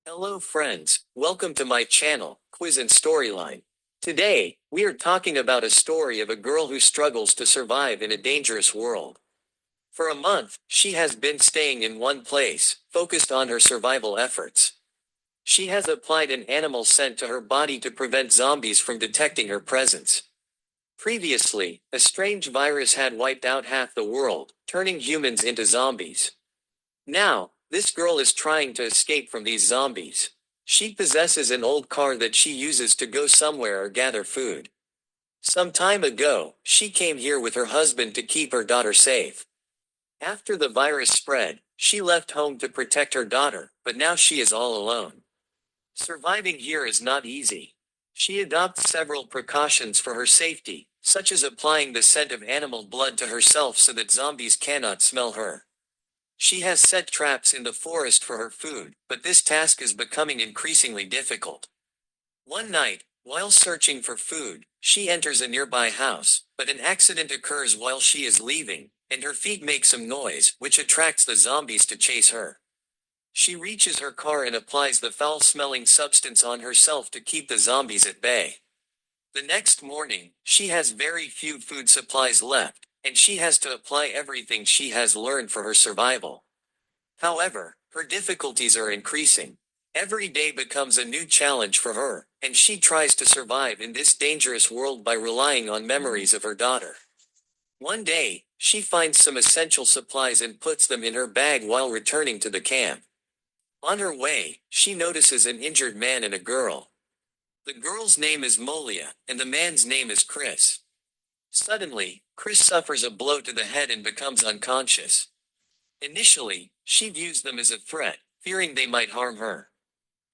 Hello friends, welcome to my channel, Quiz and Storyline. Today, we are talking about a story of a girl who struggles to survive in a dangerous world. For a month, she has been staying in one place, focused on her survival efforts. She has applied an animal scent to her body to prevent zombies from detecting her presence. Previously, a strange virus had wiped out half the world, turning humans into zombies. Now, this girl is trying to escape from these zombies. She possesses an old car that she uses to go somewhere or gather food. Some time ago, she came here with her husband to keep her daughter safe. After the virus spread, she left home to protect her daughter, but now she is all alone. Surviving here is not easy. She adopts several precautions for her safety, such as applying the scent of animal blood to herself so that zombies cannot smell her. She has set traps in the forest for her food, but this task is becoming increasingly difficult. One night, while searching for food, she enters a nearby house, but an accident occurs while she is leaving, and her feet make some noise, which attracts the zombies to chase her. She reaches her car and applies the foul-smelling substance on herself to keep the zombies at bay. The next morning, she has very few food supplies left, and she has to apply everything she has learned for her survival. However, her difficulties are increasing. Every day becomes a new challenge for her, and she tries to survive in this dangerous world by relying on memories of her daughter. One day, she finds some essential supplies and puts them in her bag while returning to the camp. On her way, she notices an injured man and a girl. The girl's name is Molia, and the man's name is Chris. Suddenly, Chris suffers a blow to the head and becomes unconscious. Initially, she views them as a threat, fearing they might harm her.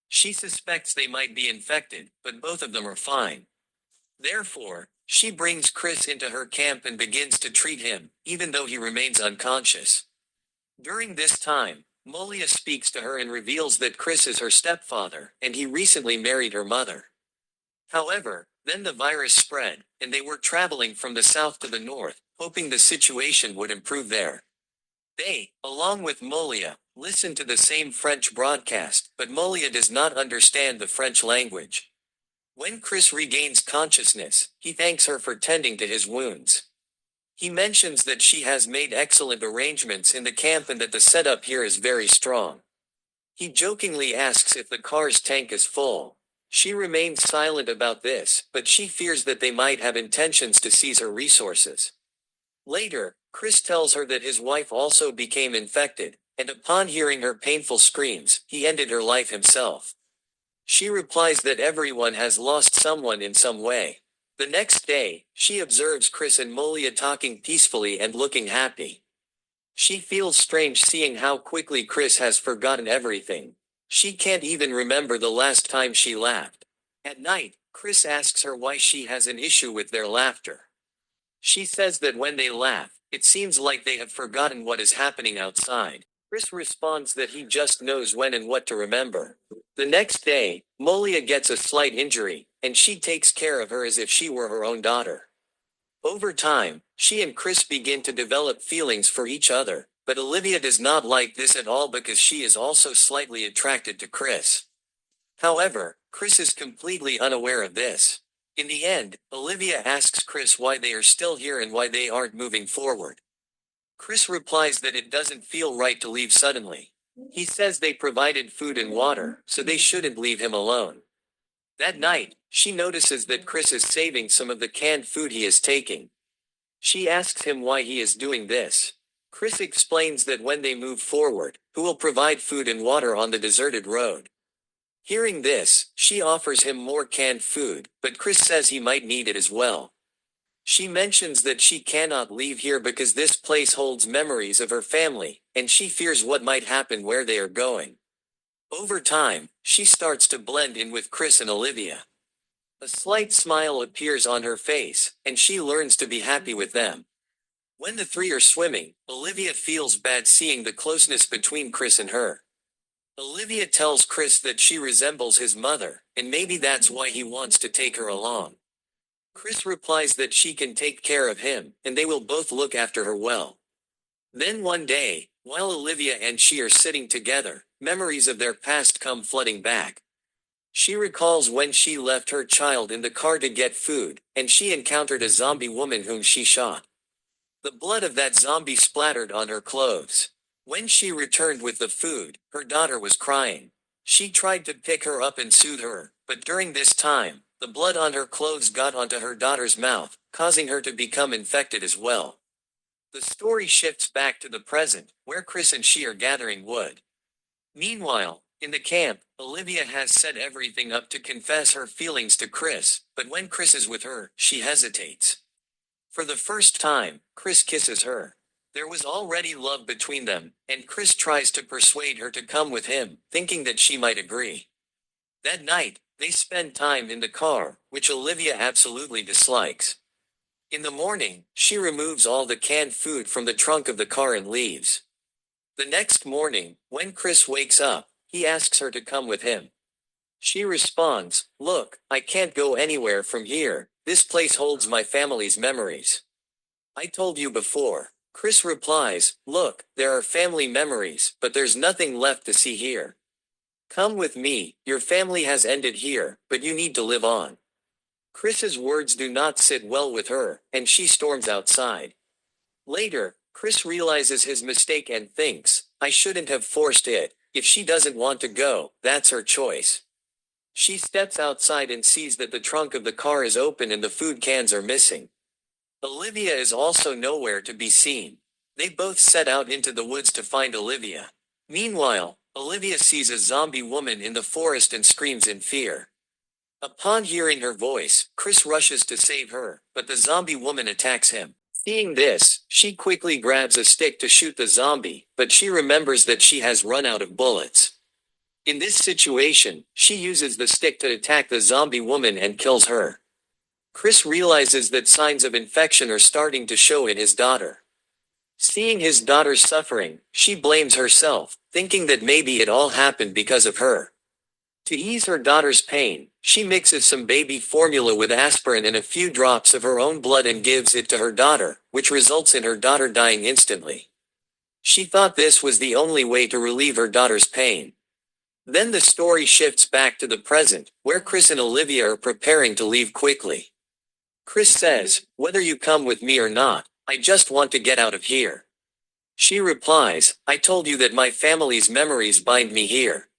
She suspects they might be infected, but both of them are fine. Therefore, she brings Chris into her camp and begins to treat him, even though he remains unconscious. During this time, Molia speaks to her and reveals that Chris is her stepfather, and he recently married her mother. However, then the virus spread, and they were traveling from the south to the north, hoping the situation would improve there. They, along with Molia, listen to the same French broadcast, but Molia does not understand the French language. When Chris regains consciousness, he thanks her for tending to his wounds. He mentions that she has made excellent arrangements in the camp and that the setup here is very strong. He jokingly asks if the car's tank is full. She remains silent about this, but she fears that they might have intentions to seize her resources. Later, Chris tells her that his wife also became infected, and upon hearing her painful screams, he ended her life himself. She replies that everyone has lost someone in some way. The next day, she observes Chris and Molia talking peacefully and looking happy. She feels strange seeing how quickly Chris has forgotten everything. She can't even remember the last time she laughed. At night, Chris asks her why she has an issue with their laughter. She says that when they laugh, it seems like they have forgotten what is happening outside. Chris responds that he just knows when and what to remember. The next day, Molia gets a slight injury, and she takes care of her as if she were her own daughter. Over time, she and Chris begin to develop feelings for each other, but Olivia does not like this at all because she is also slightly attracted to Chris. However, Chris is completely unaware of this. In the end, Olivia asks Chris why they are still here and why they aren't moving forward. Chris replies that it doesn't feel right to leave suddenly. He says they provided food and water, so they shouldn't leave him alone. That night, she notices that Chris is saving some of the canned food he is taking. She asks him why he is doing this. Chris explains that when they move forward, he will provide food and water on the deserted road. Hearing this, she offers him more canned food, but Chris says he might need it as well. She mentions that she cannot leave here because this place holds memories of her family, and she fears what might happen where they are going. Over time, she starts to blend in with Chris and Olivia. A slight smile appears on her face, and she learns to be happy with them. When the three are swimming, Olivia feels bad seeing the closeness between Chris and her. Olivia tells Chris that she resembles his mother, and maybe that's why he wants to take her along. Chris replies that she can take care of him, and they will both look after her well. Then one day, while Olivia and she are sitting together, memories of their past come flooding back. She recalls when she left her child in the car to get food, and she encountered a zombie woman whom she shot. The blood of that zombie splattered on her clothes. When she returned with the food, her daughter was crying. She tried to pick her up and soothe her, but during this time, the blood on her clothes got onto her daughter's mouth, causing her to become infected as well. The story shifts back to the present, where Chris and she are gathering wood. Meanwhile, in the camp, Olivia has set everything up to confess her feelings to Chris, but when Chris is with her, she hesitates. For the first time, Chris kisses her. There was already love between them, and Chris tries to persuade her to come with him, thinking that she might agree. That night, they spend time in the car, which Olivia absolutely dislikes. In the morning, she removes all the canned food from the trunk of the car and leaves. The next morning, when Chris wakes up, he asks her to come with him. She responds, "Look, I can't go anywhere from here. This place holds my family's memories." "I told you before." Chris replies, "Look, there are family memories, but there's nothing left to see here. Come with me, your family has ended here, but you need to live on." Chris's words do not sit well with her, and she storms outside. Later, Chris realizes his mistake and thinks, "I shouldn't have forced it. If she doesn't want to go, that's her choice." She steps outside and sees that the trunk of the car is open and the food cans are missing. Olivia is also nowhere to be seen. They both set out into the woods to find Olivia. Meanwhile, Olivia sees a zombie woman in the forest and screams in fear. Upon hearing her voice, Chris rushes to save her, but the zombie woman attacks him. Seeing this, she quickly grabs a stick to shoot the zombie, but she remembers that she has run out of bullets. In this situation, she uses the stick to attack the zombie woman and kills her. Chris realizes that signs of infection are starting to show in his daughter. Seeing his daughter suffering, she blames herself, thinking that maybe it all happened because of her. To ease her daughter's pain, she mixes some baby formula with aspirin and a few drops of her own blood and gives it to her daughter, which results in her daughter dying instantly. She thought this was the only way to relieve her daughter's pain. Then the story shifts back to the present, where Chris and Olivia are preparing to leave quickly. Chris says, "Whether you come with me or not, I just want to get out of here." She replies, "I told you that my family's memories bind me here."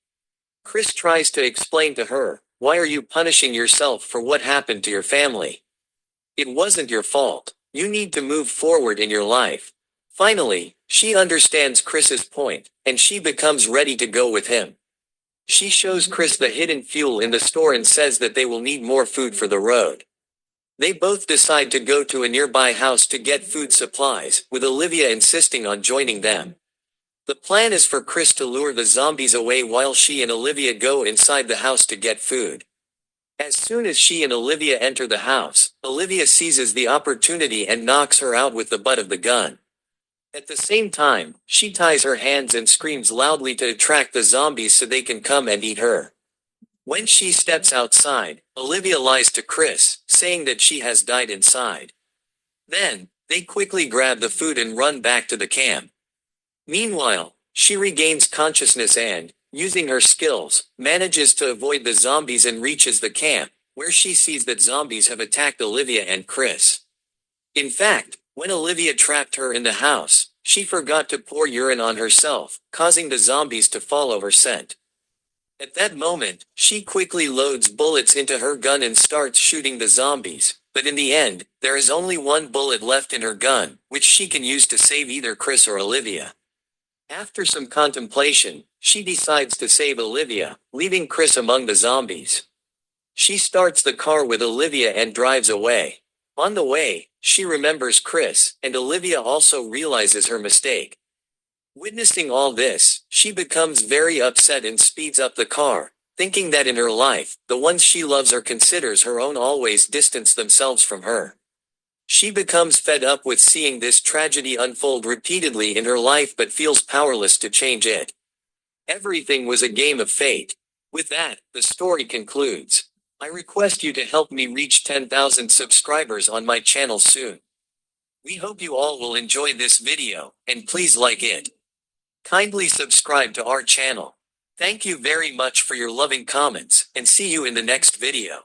Chris tries to explain to her, "Why are you punishing yourself for what happened to your family? It wasn't your fault. You need to move forward in your life." Finally, she understands Chris's point, and she becomes ready to go with him. She shows Chris the hidden fuel in the store and says that they will need more food for the road. They both decide to go to a nearby house to get food supplies, with Olivia insisting on joining them. The plan is for Chris to lure the zombies away while she and Olivia go inside the house to get food. As soon as she and Olivia enter the house, Olivia seizes the opportunity and knocks her out with the butt of the gun. At the same time, she ties her hands and screams loudly to attract the zombies so they can come and eat her. When she steps outside, Olivia lies to Chris, saying that she has died inside. Then, they quickly grab the food and run back to the camp. Meanwhile, she regains consciousness and, using her skills, manages to avoid the zombies and reaches the camp, where she sees that zombies have attacked Olivia and Chris. In fact, when Olivia trapped her in the house, she forgot to pour urine on herself, causing the zombies to follow her scent. At that moment, she quickly loads bullets into her gun and starts shooting the zombies, but in the end, there is only one bullet left in her gun, which she can use to save either Chris or Olivia. After some contemplation, she decides to save Olivia, leaving Chris among the zombies. She starts the car with Olivia and drives away. On the way, she remembers Chris, and Olivia also realizes her mistake. Witnessing all this, she becomes very upset and speeds up the car, thinking that in her life, the ones she loves or considers her own always distance themselves from her. She becomes fed up with seeing this tragedy unfold repeatedly in her life but feels powerless to change it. Everything was a game of fate. With that, the story concludes. I request you to help me reach 10,000 subscribers on my channel soon. We hope you all will enjoy this video, and please like it. Kindly subscribe to our channel. Thank you very much for your loving comments, and see you in the next video.